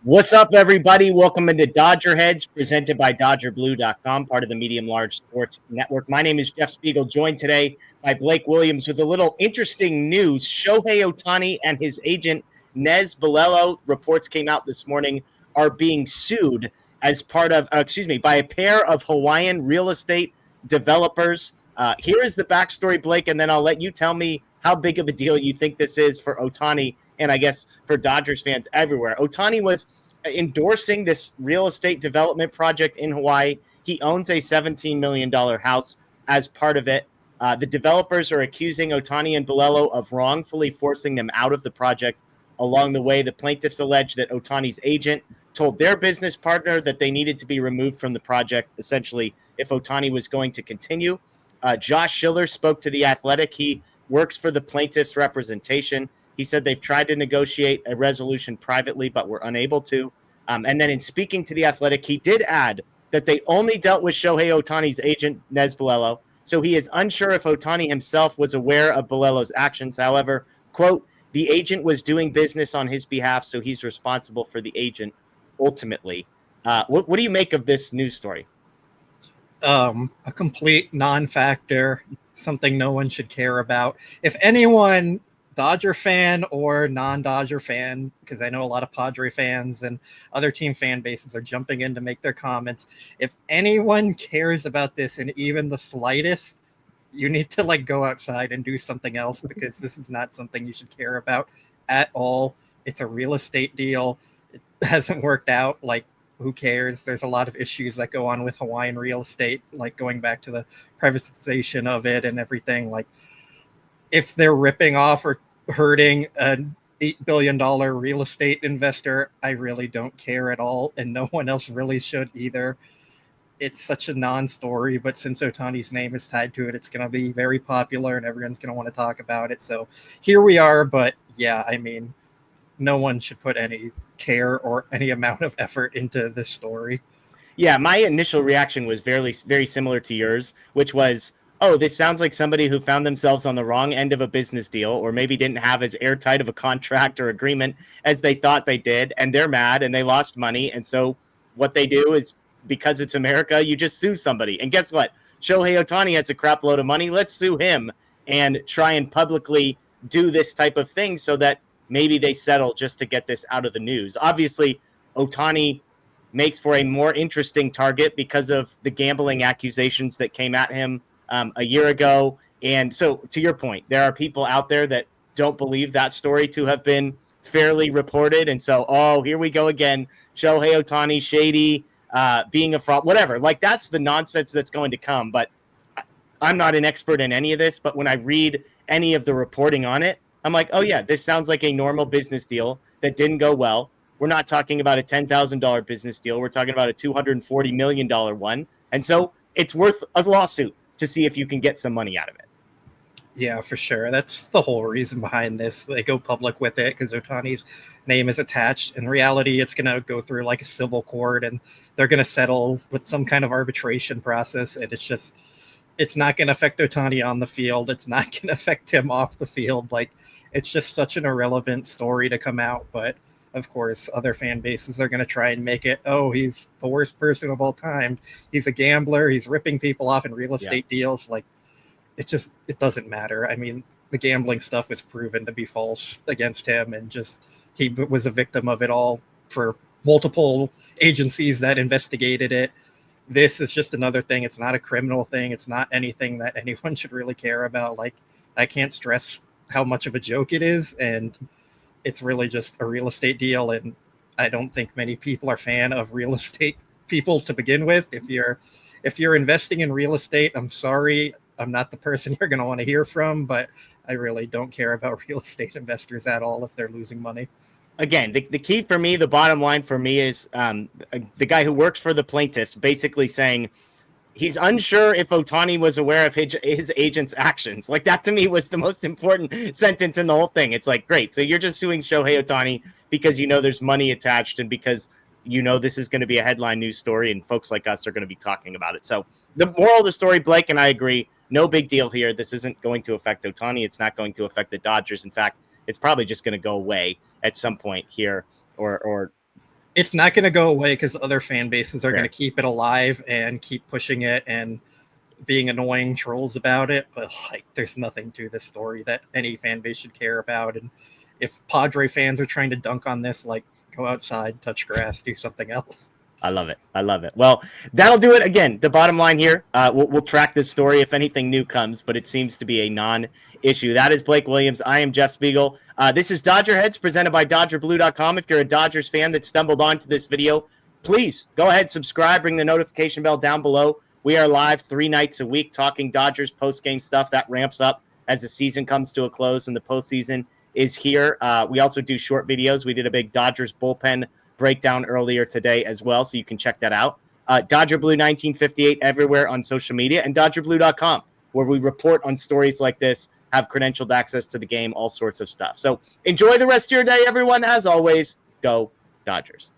What's up, everybody? Welcome into Dodger Heads, presented by DodgerBlue.com, part of the Medium Large Sports Network. My name is Jeff Spiegel, joined today by Blake Williams with a little interesting news. Shohei Ohtani and his agent, Nez Balelo, reports came out this morning, are being sued as part of, by a pair of Hawaiian real estate developers. Here is the backstory, Blake, and then I'll let you tell me how big of a deal you think this is for Ohtani and I guess for Dodgers fans everywhere. Ohtani was endorsing this real estate development project in Hawaii. He owns a $17 million house as part of it. The developers are accusing Ohtani and Balelo of wrongfully forcing them out of the project. Along the way, the plaintiffs allege that Ohtani's agent told their business partner that they needed to be removed from the project, essentially, if Ohtani was going to continue. Josh Schiller spoke to The Athletic. He works for the plaintiffs' representation. He said they've tried to negotiate a resolution privately, but were unable to. And then in speaking to The Athletic, he did add that they only dealt with Shohei Ohtani's agent, Nez Balelo. So he is unsure if Ohtani himself was aware of Balelo's actions. However, quote, the agent was doing business on his behalf, so he's responsible for the agent ultimately. What do you make of this news story? A complete non-factor, something no one should care about. If anyone, Dodger fan or non-Dodger fan, because I know a lot of Padre fans and other team fan bases are jumping in to make their comments. If anyone cares about this in even the slightest, you need to go outside and do something else, because this is not something you should care about at all. It's a real estate deal. It hasn't worked out. Who cares? There's a lot of issues that go on with Hawaiian real estate, going back to the privatization of it and everything. If they're ripping off or hurting an $8 billion real estate investor, I really don't care at all, and no one else really should either. It's such a non-story, but since Ohtani's name is tied to it, it's going to be very popular and everyone's going to want to talk about it. So here we are, but yeah, no one should put any care or any amount of effort into this story. Yeah, my initial reaction was very, very similar to yours, which was, oh, this sounds like somebody who found themselves on the wrong end of a business deal, or maybe didn't have as airtight of a contract or agreement as they thought they did, and they're mad and they lost money. And so what they do is, because it's America, you just sue somebody. And guess what? Shohei Ohtani has a crap load of money. Let's sue him and try and publicly do this type of thing so that maybe they settle just to get this out of the news. Obviously, Ohtani makes for a more interesting target because of the gambling accusations that came at him a year ago. And so, to your point, there are people out there that don't believe that story to have been fairly reported. And so, oh, here we go again. Shohei Ohtani, shady, being a fraud, whatever. That's the nonsense that's going to come. But I'm not an expert in any of this. But when I read any of the reporting on it, I'm like, oh, yeah, this sounds like a normal business deal that didn't go well. We're not talking about a $10,000 business deal. We're talking about a $240 million one. And so it's worth a lawsuit to see if you can get some money out of it. Yeah, for sure. That's the whole reason behind this. They go public with it because Ohtani's name is attached. In reality, it's going to go through a civil court, and they're going to settle with some kind of arbitration process. And it's not going to affect Ohtani on the field. It's not going to affect him off the field. It's just such an irrelevant story to come out. But of course, other fan bases are going to try and make it, oh, he's the worst person of all time. He's a gambler. He's ripping people off in real estate deals. It doesn't matter. The gambling stuff was proven to be false against him, and he was a victim of it all for multiple agencies that investigated it. This is just another thing. It's not a criminal thing. It's not anything that anyone should really care about. I can't stress how much of a joke it is, and it's really just a real estate deal. And I don't think many people are fan of real estate people to begin with. If you're investing in real estate, I'm sorry, I'm not the person you're going to want to hear from, but I really don't care about real estate investors at all if they're losing money. Again, the key for me, the bottom line for me is the guy who works for the plaintiffs basically saying he's unsure if Ohtani was aware of his agent's actions. That to me was the most important sentence in the whole thing. It's great. So you're just suing Shohei Ohtani because there's money attached and because this is going to be a headline news story and folks like us are going to be talking about it. So the moral of the story, Blake and I agree, no big deal here. This isn't going to affect Ohtani. It's not going to affect the Dodgers. In fact, it's probably just going to go away at some point here or It's not going to go away because other fan bases are Fair. going to keep it alive and keep pushing it and being annoying trolls about it. But like, there's nothing to this story that any fan base should care about. And if Padre fans are trying to dunk on this, like, go outside, touch grass, do something else. I love it. I love it. Well, that'll do it. Again, the bottom line here, we'll track this story if anything new comes, but it seems to be a non-issue. That is Blake Williams. I am Jeff Spiegel. This is Dodger Heads presented by DodgerBlue.com. If you're a Dodgers fan that stumbled onto this video, please go ahead, subscribe, ring the notification bell down below. We are live 3 nights a week talking Dodgers post-game stuff. That ramps up as the season comes to a close and the postseason is here. We also do short videos. We did a big Dodgers bullpen breakdown earlier today as well, so you can check that out. Dodger Blue 1958 everywhere on social media, and DodgerBlue.com, where we report on stories like this, have credentialed access to the game, all sorts of stuff. So enjoy the rest of your day, everyone. As always, go Dodgers.